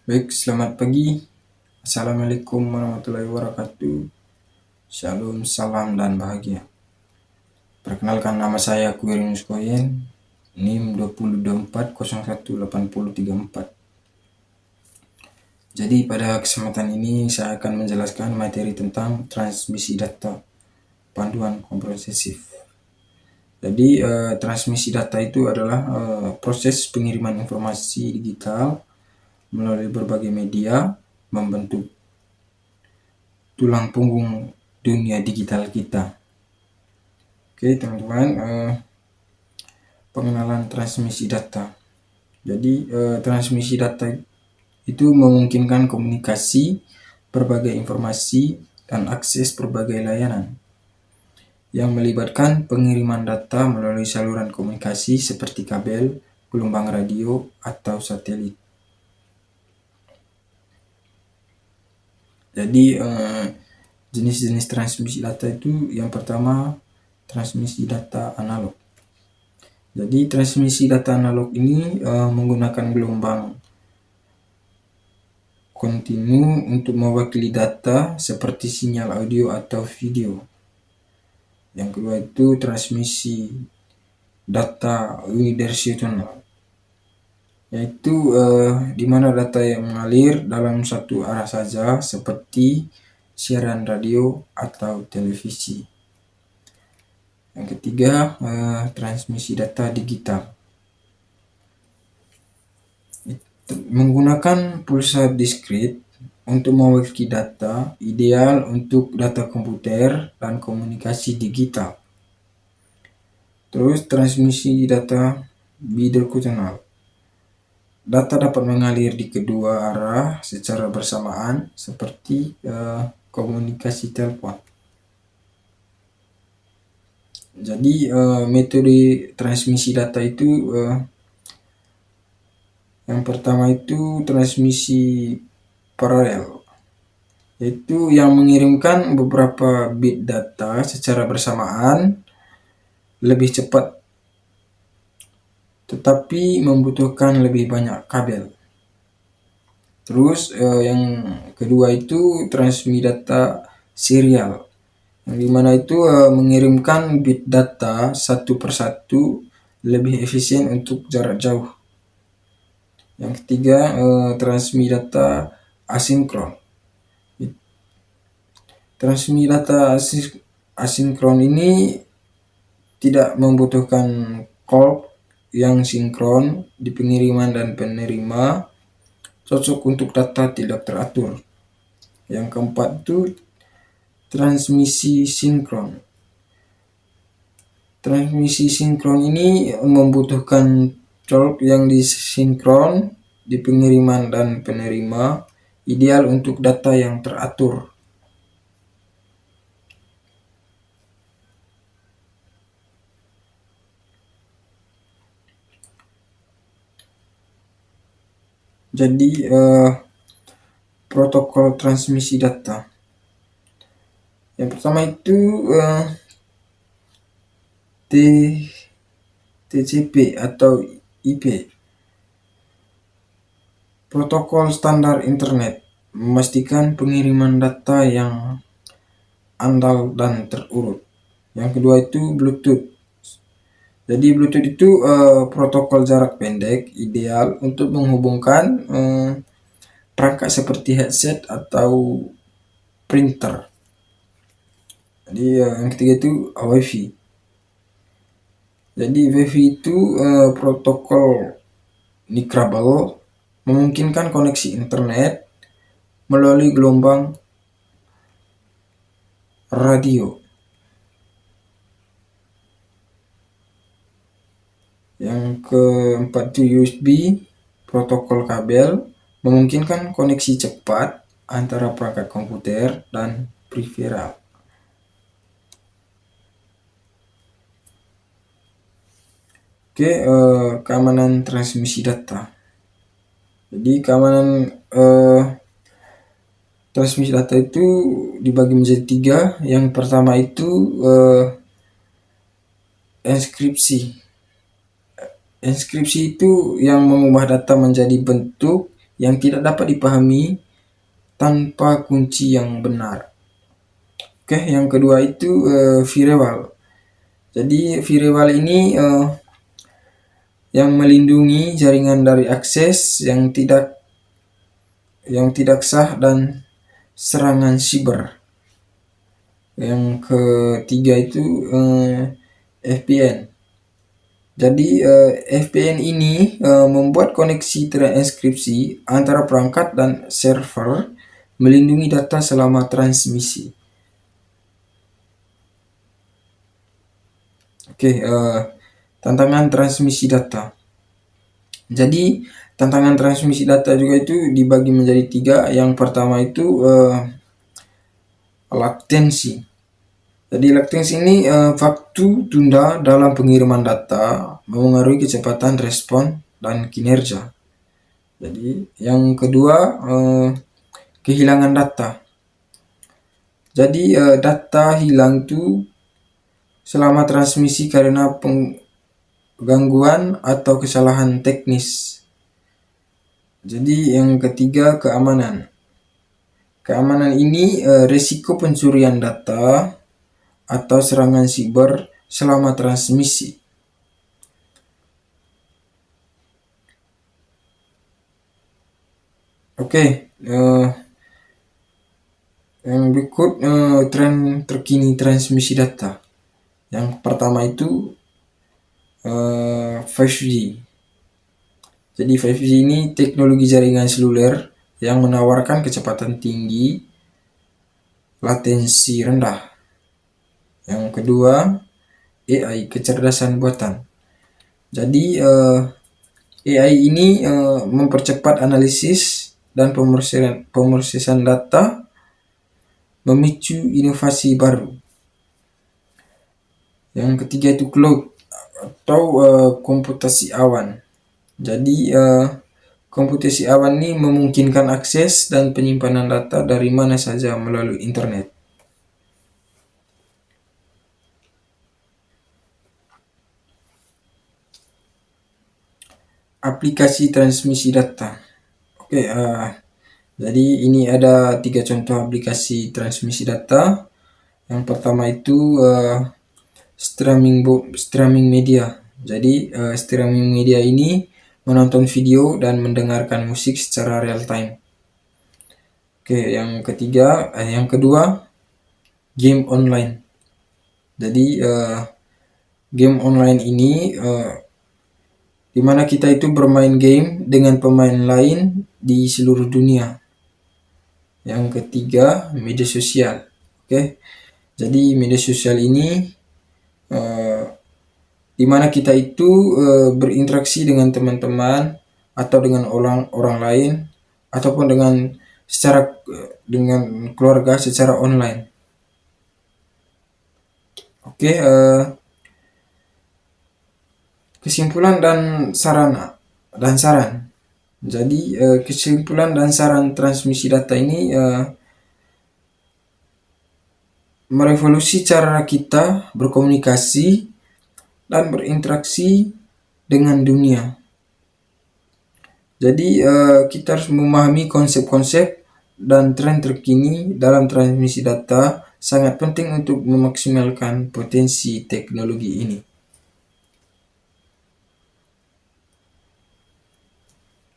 Baik, selamat pagi. Assalamualaikum warahmatullahi wabarakatuh. Shalom, salam, dan bahagia. Perkenalkan, nama saya Quirinus Koyen, NIM 2024018034. Jadi pada kesempatan ini saya akan menjelaskan materi tentang transmisi data, panduan komprehensif. Jadi transmisi data itu adalah proses pengiriman informasi digital melalui berbagai media membentuk tulang punggung dunia digital kita. Oke teman-teman, pengenalan transmisi data. Jadi transmisi data itu memungkinkan komunikasi, berbagai informasi, dan akses berbagai layanan yang melibatkan pengiriman data melalui saluran komunikasi seperti kabel, gelombang radio, atau satelit. Jadi jenis-jenis transmisi data itu yang pertama transmisi data analog. Jadi transmisi data analog ini menggunakan gelombang kontinu untuk mewakili data seperti sinyal audio atau video. Yang kedua itu transmisi data unidirectional, yaitu di mana data yang mengalir dalam satu arah saja seperti siaran radio atau televisi. Yang ketiga transmisi data digital, menggunakan pulsa diskrit untuk mewakili data, ideal untuk data komputer dan komunikasi digital. Terus transmisi data bidirectional, data dapat mengalir di kedua arah secara bersamaan seperti komunikasi telepon. Jadi metode transmisi data itu yang pertama itu transmisi paralel, yaitu yang mengirimkan beberapa bit data secara bersamaan lebih cepat tetapi membutuhkan lebih banyak kabel. Terus yang kedua itu transmisi data serial, yang dimana itu mengirimkan bit data satu persatu lebih efisien untuk jarak jauh. Yang ketiga transmisi data asinkron. Transmisi data asinkron ini tidak membutuhkan call yang sinkron di pengiriman dan penerima, cocok untuk data tidak teratur. Yang keempat itu transmisi sinkron. Transmisi sinkron ini membutuhkan colok yang disinkron di pengiriman dan penerima, ideal untuk data yang teratur. Jadi protokol transmisi data. Yang pertama itu TCP atau IP. Protokol standar internet memastikan pengiriman data yang andal dan terurut. Yang kedua itu Bluetooth. Jadi Bluetooth itu protokol jarak pendek ideal untuk menghubungkan perangkat seperti headset atau printer. Jadi yang ketiga itu Wi-Fi. Jadi Wi-Fi itu protokol decouplable, memungkinkan koneksi internet melalui gelombang radio. Yang keempat itu USB, protokol kabel, memungkinkan koneksi cepat antara perangkat komputer dan peripheral. Oke, keamanan transmisi data. Jadi keamanan transmisi data itu dibagi menjadi tiga. Yang pertama itu enkripsi. Enkripsi itu yang mengubah data menjadi bentuk yang tidak dapat dipahami tanpa kunci yang benar. Oke, yang kedua itu firewall. Jadi firewall ini yang melindungi jaringan dari akses yang tidak sah dan serangan siber. Yang ketiga itu VPN. Jadi VPN ini membuat koneksi terenkripsi antara perangkat dan server, melindungi data selama transmisi. Oke, tantangan transmisi data. Jadi tantangan transmisi data juga itu dibagi menjadi 3. Yang pertama itu latensi. Jadi latensi ini waktu tunda dalam pengiriman data memengaruhi kecepatan respon dan kinerja. Jadi yang kedua kehilangan data. Jadi data hilang itu selama transmisi karena gangguan atau kesalahan teknis. Jadi yang ketiga keamanan. Keamanan ini risiko pencurian data atau serangan siber selama transmisi. Oke, yang berikut tren terkini transmisi data. Yang pertama itu 5G. Jadi 5G ini teknologi jaringan seluler yang menawarkan kecepatan tinggi, latensi rendah. Yang kedua AI, kecerdasan buatan. Jadi AI ini mempercepat analisis dan pemrosesan data, memicu inovasi baru. Yang ketiga itu cloud atau komputasi awan. Jadi komputasi awan ini memungkinkan akses dan penyimpanan data dari mana saja melalui internet. Aplikasi transmisi data. Oke, jadi ini ada 3 contoh aplikasi transmisi data. Yang pertama itu streaming media. Jadi streaming media ini menonton video dan mendengarkan musik secara real time. Oke, yang kedua game online. Jadi game online ini di mana kita itu bermain game dengan pemain lain di seluruh dunia. Yang ketiga media sosial. Oke, jadi media sosial ini di mana kita itu berinteraksi dengan teman-teman atau dengan orang lain ataupun dengan keluarga secara online. Oke, kesimpulan dan saran. Jadi kesimpulan dan saran transmisi data ini merevolusi cara kita berkomunikasi dan berinteraksi dengan dunia. Jadi kita harus memahami konsep-konsep dan tren terkini dalam transmisi data, sangat penting untuk memaksimalkan potensi teknologi ini.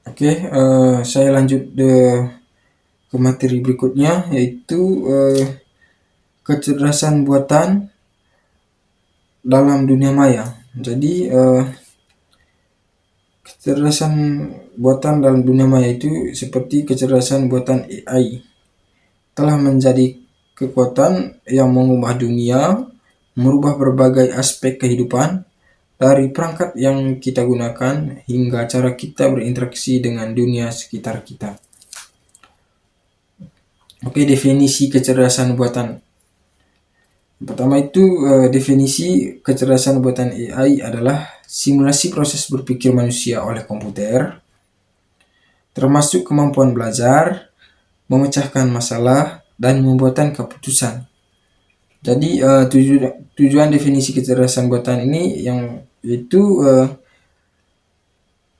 Oke, saya lanjut ke materi berikutnya, yaitu kecerdasan buatan dalam dunia maya. Jadi kecerdasan buatan dalam dunia maya itu seperti kecerdasan buatan AI telah menjadi kekuatan yang mengubah dunia, merubah berbagai aspek kehidupan, dari perangkat yang kita gunakan hingga cara kita berinteraksi dengan dunia sekitar kita. Oke, definisi kecerdasan buatan. Pertama itu definisi kecerdasan buatan AI adalah simulasi proses berpikir manusia oleh komputer, termasuk kemampuan belajar, memecahkan masalah, dan membuat keputusan. Jadi tujuan definisi kecerdasan buatan ini yang itu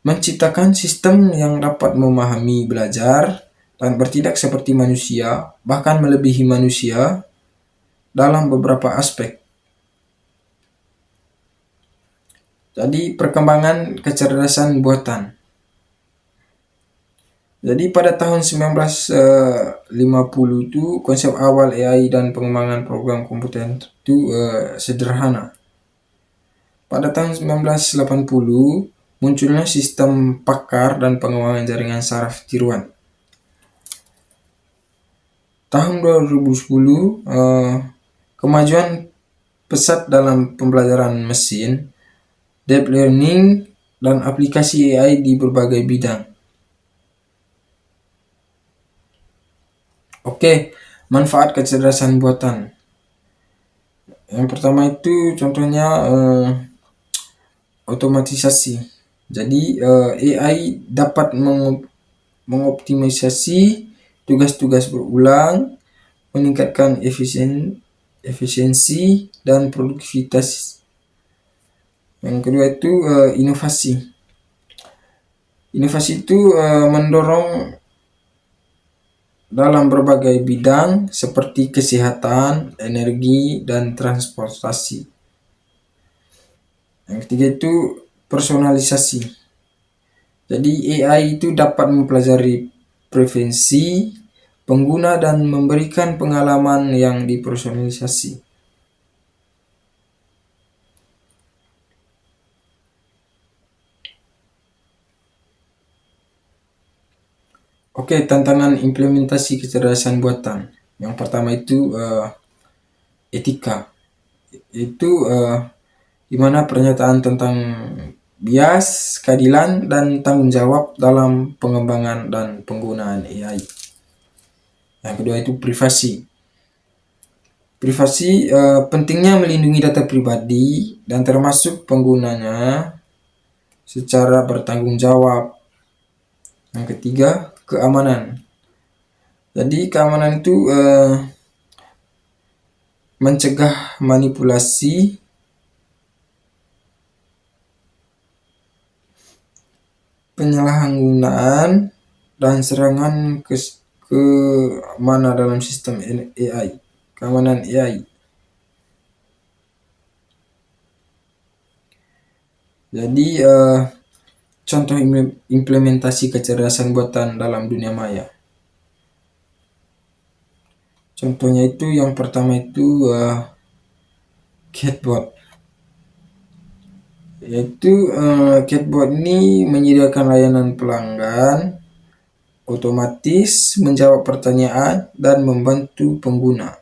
menciptakan sistem yang dapat memahami, belajar, dan bertindak seperti manusia, bahkan melebihi manusia dalam beberapa aspek. Jadi perkembangan kecerdasan buatan. Jadi pada tahun 1950 itu konsep awal AI dan pengembangan program komputer itu sederhana. Pada tahun 1980 munculnya sistem pakar dan pengembangan jaringan saraf tiruan. Tahun 2010 kemajuan pesat dalam pembelajaran mesin, deep learning, dan aplikasi AI di berbagai bidang. Oke, manfaat kecerdasan buatan. Yang pertama itu contohnya otomatisasi. Jadi AI dapat mengoptimisasi tugas-tugas berulang, meningkatkan efisiensi dan produktivitas. Yang kedua itu inovasi. Inovasi itu mendorong dalam berbagai bidang seperti kesehatan, energi, dan transportasi. Yang ketiga itu personalisasi. Jadi AI itu dapat mempelajari preferensi pengguna dan memberikan pengalaman yang dipersonalisasi. Oke, tantangan implementasi kecerdasan buatan. Yang pertama itu etika. Itu di mana pernyataan tentang bias, keadilan, dan tanggung jawab dalam pengembangan dan penggunaan AI. Yang kedua itu privasi. Privasi pentingnya melindungi data pribadi dan termasuk penggunanya secara bertanggung jawab. Yang ketiga, keamanan. Jadi keamanan itu mencegah manipulasi, penyalahgunaan, dan serangan ke mana dalam sistem AI, keamanan AI. Jadi contoh implementasi kecerdasan buatan dalam dunia maya. Contohnya itu yang pertama itu chatbot. Yaitu chatbot ini menyediakan layanan pelanggan, otomatis menjawab pertanyaan dan membantu pengguna.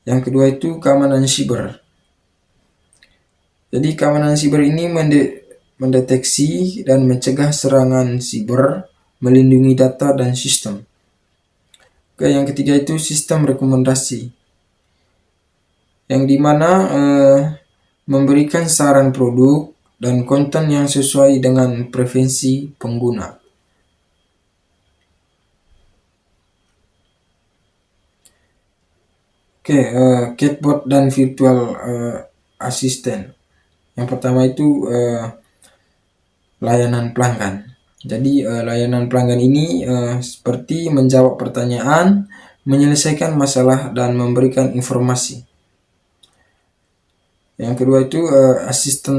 Yang kedua itu keamanan siber. Jadi keamanan siber ini mendeteksi dan mencegah serangan siber, melindungi data dan sistem. Oke, yang ketiga itu sistem rekomendasi, yang dimana memberikan saran produk dan konten yang sesuai dengan preferensi pengguna. Oke, chatbot dan virtual assistant. Yang pertama itu layanan pelanggan. Jadi layanan pelanggan ini seperti menjawab pertanyaan, menyelesaikan masalah, dan memberikan informasi. Yang kedua itu asisten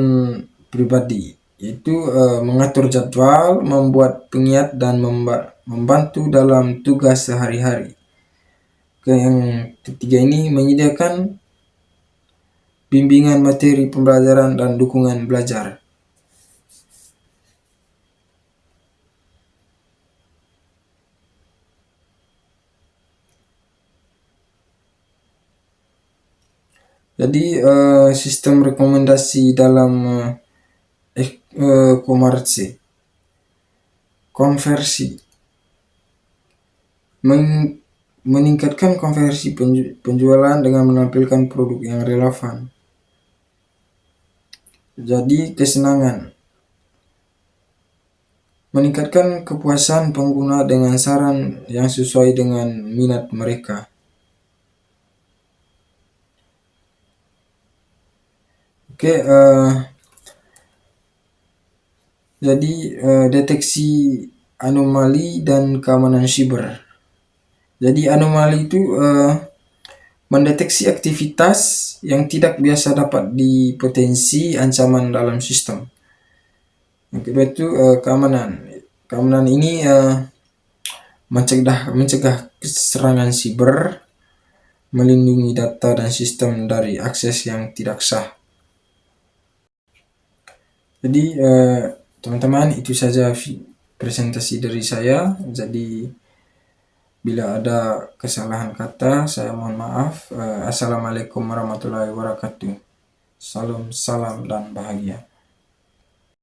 pribadi, yaitu mengatur jadwal, membuat pengingat, dan membantu dalam tugas sehari-hari. Yang ketiga ini menyediakan bimbingan materi pembelajaran dan dukungan belajar. Jadi sistem rekomendasi dalam e-commerce, konversi, meningkatkan konversi penjualan dengan menampilkan produk yang relevan. Jadi kesenangan, meningkatkan kepuasan pengguna dengan saran yang sesuai dengan minat mereka. Oke, Jadi deteksi anomali dan keamanan siber. Jadi anomali itu mendeteksi aktivitas yang tidak biasa dapat dipotensi ancaman dalam sistem. Yang kedua itu keamanan. Keamanan ini mencegah serangan siber, melindungi data dan sistem dari akses yang tidak sah. Jadi teman-teman, itu saja presentasi dari saya. Jadi bila ada kesalahan kata, saya mohon maaf. Assalamualaikum warahmatullahi wabarakatuh. Salam dan bahagia.